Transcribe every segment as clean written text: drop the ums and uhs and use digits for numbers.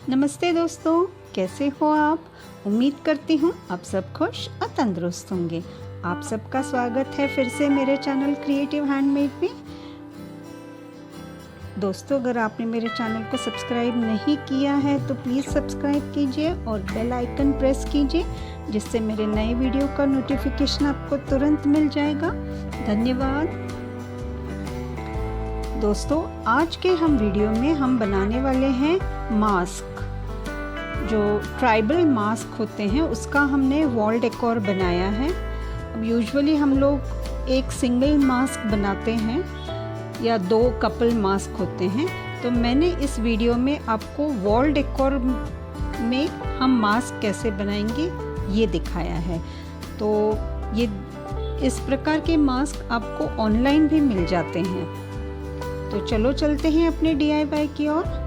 नमस्ते दोस्तों, कैसे हो आप। उम्मीद करती हूँ आप सब खुश और तंदुरुस्त होंगे। आप सबका स्वागत है फिर से मेरे चैनल क्रिएटिव हैंडमेड में। दोस्तों, अगर आपने मेरे चैनल को सब्सक्राइब नहीं किया है तो प्लीज़ सब्सक्राइब कीजिए और बेल आइकन प्रेस कीजिए, जिससे मेरे नए वीडियो का नोटिफिकेशन आपको तुरंत मिल जाएगा। धन्यवाद। दोस्तों, आज के हम वीडियो में हम बनाने वाले हैं मास्क। जो ट्राइबल मास्क होते हैं उसका हमने वॉल डेकोर बनाया है। अब यूजुअली हम लोग एक सिंगल मास्क बनाते हैं या 2 कपल मास्क होते हैं, तो मैंने इस वीडियो में आपको वॉल डेकोर में हम मास्क कैसे बनाएंगे ये दिखाया है। तो ये इस प्रकार के मास्क आपको ऑनलाइन भी मिल जाते हैं। तो चलो चलते हैं अपने DIY की ओर।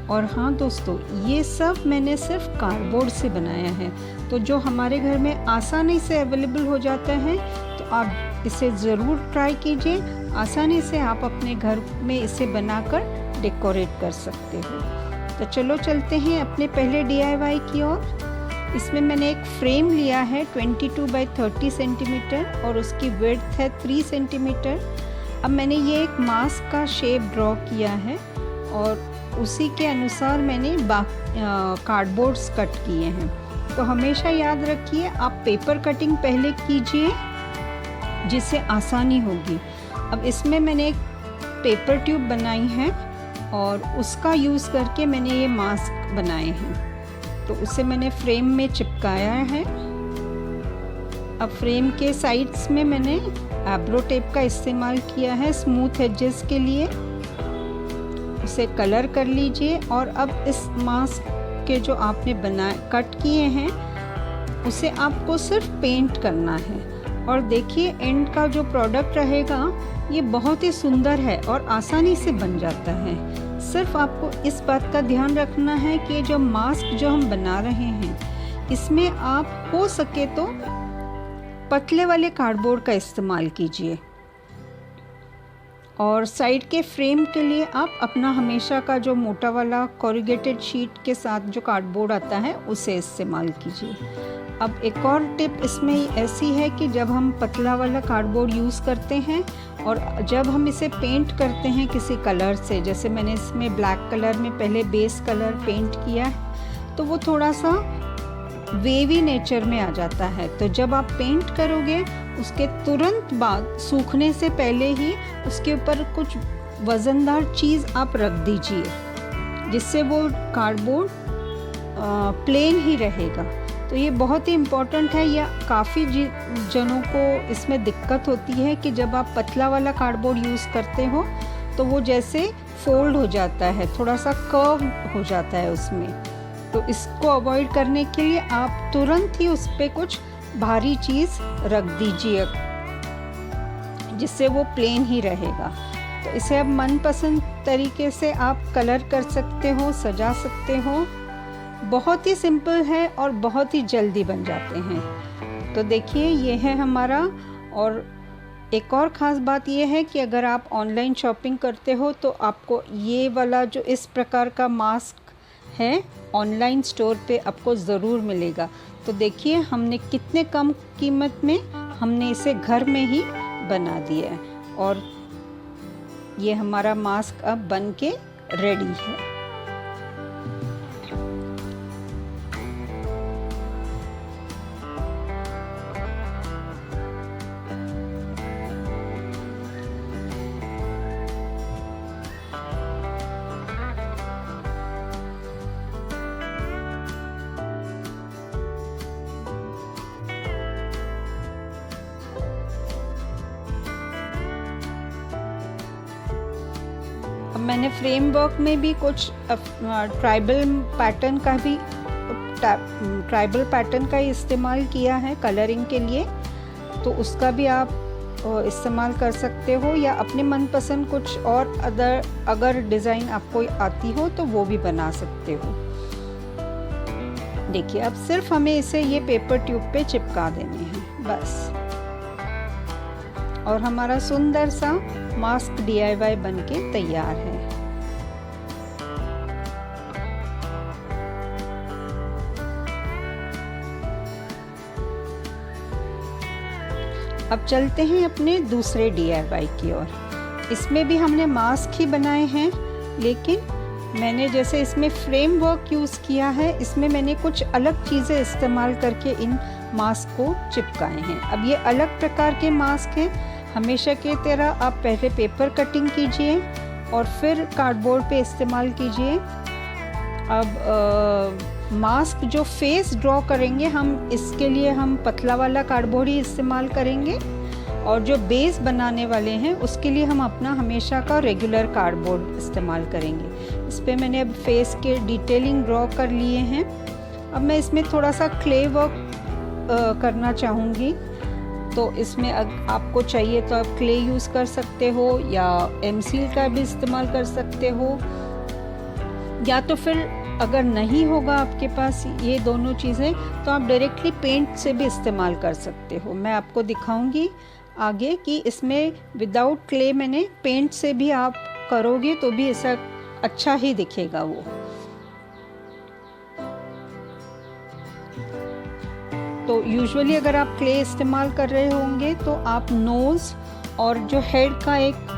और हाँ दोस्तों, ये सब मैंने सिर्फ कार्डबोर्ड से बनाया है, तो जो हमारे घर में आसानी से अवेलेबल हो जाता है तो आप इसे ज़रूर ट्राई कीजिए। आसानी से आप अपने घर में इसे बनाकर डेकोरेट कर सकते हो। तो चलो चलते हैं अपने पहले DIY की ओर। इसमें मैंने एक फ्रेम लिया है 22 बाई 30 सेंटीमीटर और उसकी विड्थ है 3 सेंटीमीटर। अब मैंने ये एक मास्क का शेप ड्रॉ किया है और उसी के अनुसार मैंने कार्डबोर्ड्स कट किए हैं। तो हमेशा याद रखिए, आप पेपर कटिंग पहले कीजिए जिससे आसानी होगी। अब इसमें मैंने एक पेपर ट्यूब बनाई है और उसका यूज़ करके मैंने ये मास्क बनाए हैं। तो उसे मैंने फ्रेम में चिपकाया है। अब फ्रेम के साइड्स में मैंने एब्रो टेप का इस्तेमाल किया है स्मूथ एजेस के लिए। उसे कलर कर लीजिए और अब इस मास्क के जो आपने कट किए हैं उसे आपको सिर्फ पेंट करना है। और देखिए, एंड का जो प्रोडक्ट रहेगा ये बहुत ही सुंदर है और आसानी से बन जाता है। सिर्फ आपको इस बात का ध्यान रखना है कि जो मास्क जो हम बना रहे हैं इसमें आप हो सके तो पतले वाले कार्डबोर्ड का इस्तेमाल कीजिए। और साइड के फ्रेम के लिए आप अपना हमेशा का जो मोटा वाला कोरुगेटेड शीट के साथ जो कार्डबोर्ड आता है उसे इस्तेमाल कीजिए। अब एक और टिप इसमें ऐसी है कि जब हम पतला वाला कार्डबोर्ड यूज़ करते हैं और जब हम इसे पेंट करते हैं किसी कलर से, जैसे मैंने इसमें ब्लैक कलर में पहले बेस कलर पेंट किया है, तो वो थोड़ा सा वेवी नेचर में आ जाता है। तो जब आप पेंट करोगे उसके तुरंत बाद सूखने से पहले ही उसके ऊपर कुछ वज़नदार चीज़ आप रख दीजिए, जिससे वो कार्डबोर्ड प्लेन ही रहेगा। तो ये बहुत ही इम्पोर्टेंट है। या काफ़ी जनों को इसमें दिक्कत होती है कि जब आप पतला वाला कार्डबोर्ड यूज़ करते हो तो वो जैसे फोल्ड हो जाता है, थोड़ा सा कर्व हो जाता है उसमें। तो इसको अवॉइड करने के लिए आप तुरंत ही उस पर कुछ भारी चीज़ रख दीजिए, जिससे वो प्लेन ही रहेगा। तो इसे अब मनपसंद तरीके से आप कलर कर सकते हो, सजा सकते हो। बहुत ही सिंपल है और बहुत ही जल्दी बन जाते हैं। तो देखिए, ये है हमारा। और एक और ख़ास बात ये है कि अगर आप ऑनलाइन शॉपिंग करते हो तो आपको ये वाला जो इस प्रकार का मास्क है ऑनलाइन स्टोर पे आपको ज़रूर मिलेगा। तो देखिए, हमने कितने कम कीमत में हमने इसे घर में ही बना दिया है और ये हमारा मास्क अब बन के रेडी है। अब मैंने फ्रेमवर्क में भी कुछ ट्राइबल पैटर्न का इस्तेमाल किया है कलरिंग के लिए, तो उसका भी आप इस्तेमाल कर सकते हो। या अपने मनपसंद कुछ और अगर डिज़ाइन आपको आती हो तो वो भी बना सकते हो। देखिए, अब सिर्फ हमें इसे ये पेपर ट्यूब पे चिपका देने हैं बस, और हमारा सुंदर सा मास्क DIY बनके तैयार है। अब चलते हैं अपने दूसरे DIY की ओर। इसमें भी हमने मास्क ही बनाए हैं, लेकिन मैंने जैसे इसमें फ्रेम वर्क यूज़ किया है, इसमें मैंने कुछ अलग चीज़ें इस्तेमाल करके इन मास्क को चिपकाए हैं। अब ये अलग प्रकार के मास्क हैं। हमेशा की तरह आप पहले पेपर कटिंग कीजिए और फिर कार्डबोर्ड पे इस्तेमाल कीजिए। अब मास्क जो फेस ड्रॉ करेंगे हम, इसके लिए हम पतला वाला कार्डबोर्ड ही इस्तेमाल करेंगे, और जो बेस बनाने वाले हैं उसके लिए हम अपना हमेशा का रेगुलर कार्डबोर्ड इस्तेमाल करेंगे। इस पर मैंने अब फेस के डिटेलिंग ड्रॉ कर लिए हैं। अब मैं इसमें थोड़ा सा क्ले वर्क करना चाहूँगी, तो इसमें आपको चाहिए तो आप क्ले यूज़ कर सकते हो, या एमसील का भी इस्तेमाल कर सकते हो, या तो फिर अगर नहीं होगा आपके पास ये दोनों चीज़ें तो आप डायरेक्टली पेंट से भी इस्तेमाल कर सकते हो। मैं आपको दिखाऊंगी आगे कि इसमें विदाउट क्ले मैंने पेंट से भी आप करोगे तो भी ऐसा अच्छा ही दिखेगा वो। तो यूजुअली अगर आप क्ले इस्तेमाल कर रहे होंगे तो आप नोज़ और जो हेड का एक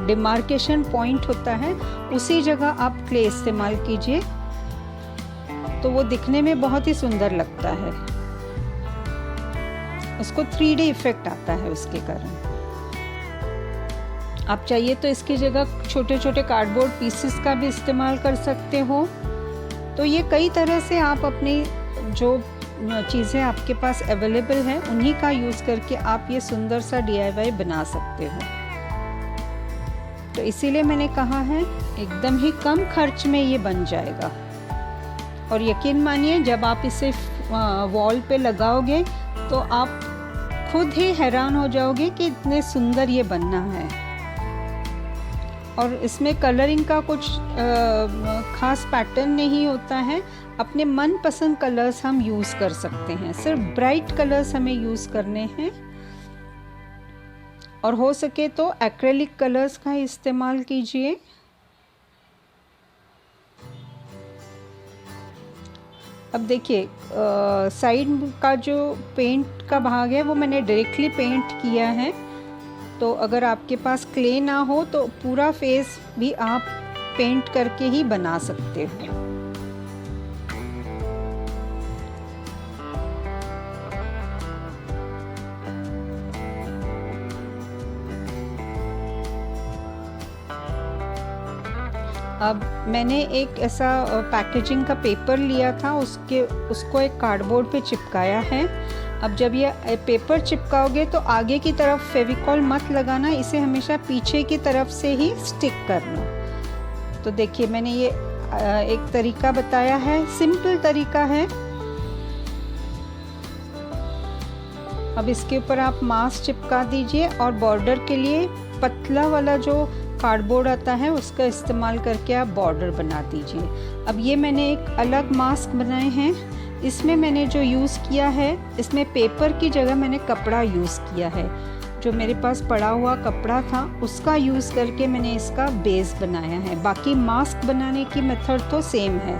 डिमार्केशन पॉइंट होता है उसी जगह आप क्ले इस्तेमाल कीजिए, तो वो दिखने में बहुत ही सुंदर लगता है। उसको 3D इफेक्ट आता है उसके कारण। आप चाहिए तो इसकी जगह छोटे छोटे कार्डबोर्ड पीसेस का भी इस्तेमाल कर सकते हो। तो ये कई तरह से आप अपनी जो चीज़ें आपके पास अवेलेबल हैं उन्हीं का यूज़ करके आप ये सुंदर सा DIY बना सकते हो। तो इसीलिए मैंने कहा है एकदम ही कम खर्च में ये बन जाएगा, और यकीन मानिए जब आप इसे वॉल पे लगाओगे तो आप खुद ही हैरान हो जाओगे कि इतने सुंदर ये बनना है। और इसमें कलरिंग का कुछ खास पैटर्न नहीं होता है, अपने मनपसंद कलर्स हम यूज़ कर सकते हैं। सिर्फ ब्राइट कलर्स हमें यूज़ करने हैं, और हो सके तो एक्रेलिक कलर्स का इस्तेमाल कीजिए। अब देखिए साइड का जो पेंट का भाग है वो मैंने डायरेक्टली पेंट किया है, तो अगर आपके पास क्ले ना हो तो पूरा फेस भी आप पेंट करके ही बना सकते हो। अब मैंने एक ऐसा पैकेजिंग का पेपर लिया था, उसको एक कार्डबोर्ड पे चिपकाया है। अब जब ये पेपर चिपकाओगे तो आगे की तरफ फेविकॉल मत लगाना, इसे हमेशा पीछे की तरफ से ही स्टिक करना। तो देखिए मैंने ये एक तरीका बताया है, सिंपल तरीका है। अब इसके ऊपर आप मास्क चिपका दीजिए और बॉर्डर के लिए पतला वाला जो कार्डबोर्ड आता है उसका इस्तेमाल करके आप बॉर्डर बना दीजिए। अब ये मैंने एक अलग मास्क बनाए हैं। इसमें मैंने जो यूज़ किया है, इसमें पेपर की जगह मैंने कपड़ा यूज़ किया है। जो मेरे पास पड़ा हुआ कपड़ा था उसका यूज़ करके मैंने इसका बेस बनाया है। बाकी मास्क बनाने की मेथड तो सेम है,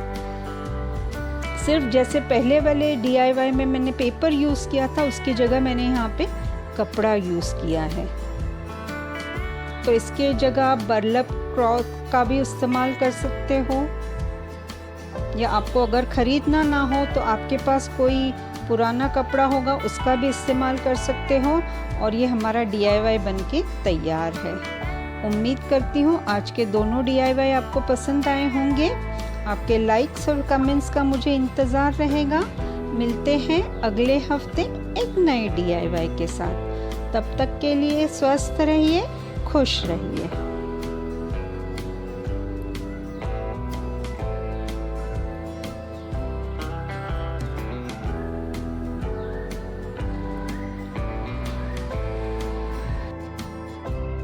सिर्फ जैसे पहले वाले DIY में मैंने पेपर यूज़ किया था उसकी जगह मैंने यहाँ पे कपड़ा यूज़ किया है। तो इसके जगह आप बर्लप क्लॉथ का भी इस्तेमाल कर सकते हो, या आपको अगर ख़रीदना ना हो तो आपके पास कोई पुराना कपड़ा होगा उसका भी इस्तेमाल कर सकते हो। और ये हमारा DIY बनके तैयार है। उम्मीद करती हूँ आज के दोनों DIY आपको पसंद आए होंगे। आपके लाइक्स और कमेंट्स का मुझे इंतज़ार रहेगा। मिलते हैं अगले हफ्ते एक नए DIY के साथ। तब तक के लिए स्वस्थ रहिए, खुश रहिए।